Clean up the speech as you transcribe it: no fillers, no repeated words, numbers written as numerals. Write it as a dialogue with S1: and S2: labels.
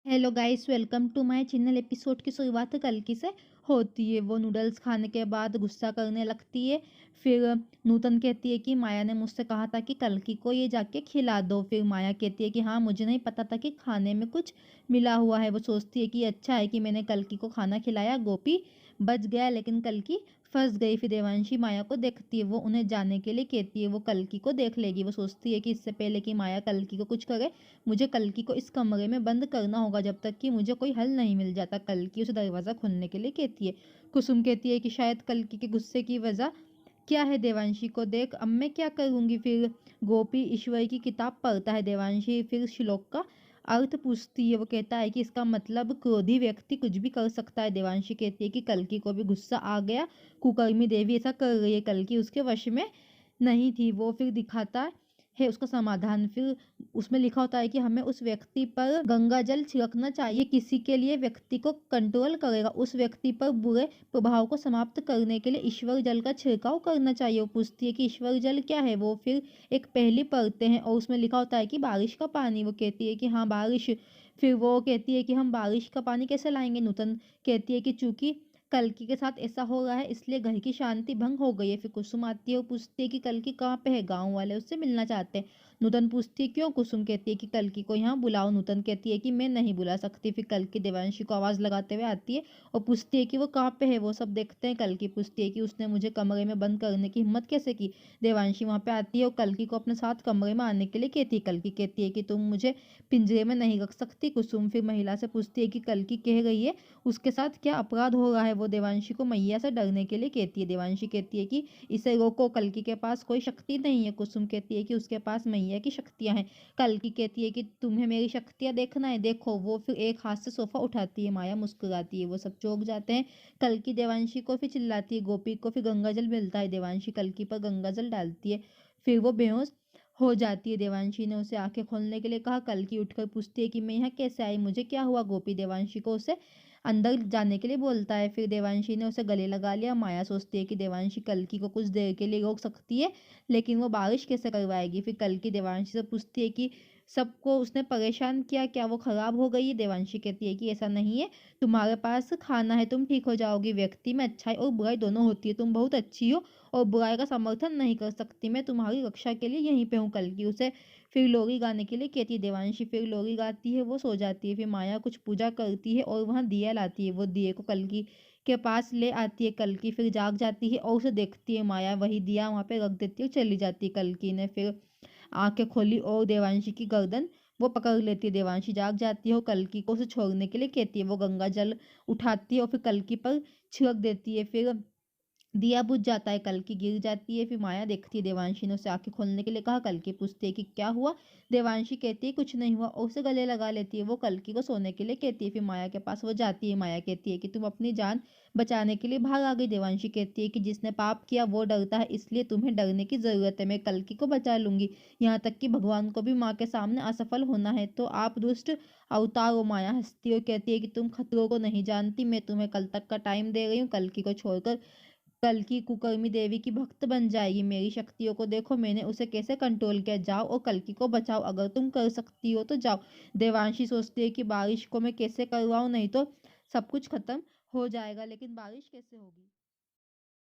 S1: Hello guys, welcome to my channel. Episode की शुरुआत कल्कि से होती है। वो नूडल्स खाने के बाद गुस्सा करने लगती है। फिर नूतन कहती है कि माया ने मुझसे कहा था कि कल्कि को ये जाके खिला दो। फिर माया कहती है कि हाँ, मुझे नहीं पता था कि खाने में कुछ मिला हुआ है। वो सोचती है कि अच्छा है कि मैंने कल्कि को खाना खिलाया, गोपी बच गया, लेकिन कल्कि फंस गई। फिर देवांशी माया को देखती है, वो उन्हें जाने के लिए कहती है, वो कल्कि को देख लेगी। वो सोचती है कि इससे पहले कि माया कल्कि को कुछ करे, मुझे कल्कि को इस कमरे में बंद करना होगा जब तक कि मुझे कोई हल नहीं मिल जाता। कल्कि उसे दरवाज़ा खोलने के लिए कहती है। कुसुम कहती है कि शायद कल्कि के गुस्से की वजह क्या है, देवांशी को देख अब मैं क्या करूँगी। फिर गोपी ईश्वर की किताब पढ़ता है। देवांशी फिर श्लोक का अर्थ पूछती है। वो कहता है कि इसका मतलब क्रोधी व्यक्ति कुछ भी कर सकता है। देवांशी कहती है कि कल्कि को भी गुस्सा आ गया, कुकर्मी देवी ऐसा कर रही है, कल्कि उसके वश में नहीं थी। वो फिर दिखाता है उसका समाधान। फिर उसमें लिखा होता है कि हमें उस व्यक्ति पर गंगा जल छिड़कना चाहिए, किसी के लिए व्यक्ति को कंट्रोल करेगा। उस व्यक्ति पर बुरे प्रभाव को समाप्त करने के लिए ईश्वर जल का छिड़काव करना चाहिए। वो पूछती है कि ईश्वर जल क्या है। वो फिर एक पहेली पढ़ते हैं और उसमें लिखा होता है कि बारिश का पानी। वो कहती है कि हाँ, बारिश। फिर वो कहती है कि हम बारिश का पानी कैसे लाएंगे। नूतन कहती है कि चूंकि कल्कि के साथ ऐसा हो रहा है इसलिए घर की शांति भंग हो गई है। फिर कुसुम आती है और पूछती है कि कल्कि कहाँ पे है, गांव वाले उससे मिलना चाहते हैं। नूतन पूछती है क्यों। कुसुम कहती है कि कल्कि को यहाँ बुलाओ। नूतन कहती है कि मैं नहीं बुला सकती। फिर कल्कि देवांशी को आवाज़ लगाते हुए आती है और पूछती है कि वो कहाँ पे है। वो सब देखते हैं। कल्कि पूछती है कि उसने मुझे कमरे में बंद करने की हिम्मत कैसे की। देवांशी वहाँ पे आती है और कल्कि को अपने साथ कमरे में आने के लिए कहती है। कल्कि कहती है कि तुम मुझे पिंजरे में नहीं रख सकती। कुसुम फिर महिला से पूछती है कि कल्कि कह रही है उसके साथ क्या अपराध हो रहा है। वो देवांशी को मैया से डरने के लिए कहती है। देवांशी कहती है कि इसे रोको, कल्कि के पास कोई शक्ति नहीं है। कुसुम कहती है कि उसके पास मैया की शक्तियां हैं। कल्कि कहती है कि तुम्हें मेरी शक्तियां देखना है, देखो। वो फिर एक हाथ से सोफा उठाती है। माया मुस्कुराती है। वो सब चौंक जाते हैं। कल्कि देवांशी को फिर चिल्लाती है। गोपी को फिर गंगाजल मिलता है। देवांशी कल्कि पर गंगाजल डालती है। फिर वो बेहोश हो जाती है। देवांशी ने उसे आंखें खोलने के लिए कहा। कल्कि उठकर पूछती है कि मैं यहाँ कैसे आई, मुझे क्या हुआ। गोपी देवांशी को उसे अंदर जाने के लिए बोलता है। फिर देवांशी ने उसे गले लगा लिया। माया सोचती है कि देवांशी कल्कि को कुछ देर के लिए रोक सकती है, लेकिन वो बारिश कैसे करवाएगी। फिर कल्कि देवांशी से पूछती है कि सबको उसने परेशान किया, क्या वो खराब हो गई है। देवांशी कहती है कि ऐसा नहीं है, तुम्हारे पास खाना है, तुम ठीक हो जाओगी। व्यक्ति में अच्छाई और बुराई दोनों होती है, तुम बहुत अच्छी हो और बुराई का समर्थन नहीं कर सकती। मैं तुम्हारी रक्षा के लिए यहीं पे हूँ। कल्कि उसे फिर लोरी गाने के लिए कहती है। देवांशी फिर लोरी गाती है। वो सो जाती है। फिर माया कुछ पूजा करती है और वहाँ दिया लाती है। वो दिए को कल्कि के पास ले आती है। कल्कि फिर जाग जाती है और उसे देखती है। माया वही दिया वहाँ पे रख देती है और चली जाती है। कल्कि ने फिर आंखें खोली और देवांशी की गर्दन वो पकड़ लेती है। देवांशी जाग जाती है और कल्कि को उसे छोड़ने के लिए कहती है। वो गंगा जल उठाती है और फिर कल्कि पर छिड़क देती है। फिर दिया बुझ जाता है। कल्कि गिर जाती है। फिर माया देखती है। देवांशी ने उसे आंखें खोलने के लिए कहा। कल्कि पूछती है कि क्या हुआ। देवांशी कहती है कुछ नहीं हुआ और उसे गले लगा लेती है। वो कल्कि को सोने के लिए कहती है। फिर माया के पास वो जाती है। माया कहती है कि तुम अपनी जान बचाने के लिए भाग आ गई। देवांशी कहती है कि जिसने पाप किया वो डरता है, इसलिए तुम्हें डरने की जरूरत है। मैं कल्कि को बचा लूंगी, यहाँ तक कि भगवान को भी माँ के सामने असफल होना है तो आप दुष्ट अवतार हो। माया हंसती है और कहती है कि तुम खतरों को नहीं जानती, मैं तुम्हें कल तक का टाइम दे रही हूँ। कल्कि को छोड़कर कल्कि कुकर्मी देवी की भक्त बन जाएगी। मेरी शक्तियों को देखो, मैंने उसे कैसे कंट्रोल किया। जाओ और कल्कि को बचाओ, अगर तुम कर सकती हो तो जाओ। देवांशी सोचती है कि बारिश को मैं कैसे करवाऊं, नहीं तो सब कुछ खत्म हो जाएगा, लेकिन बारिश कैसे होगी।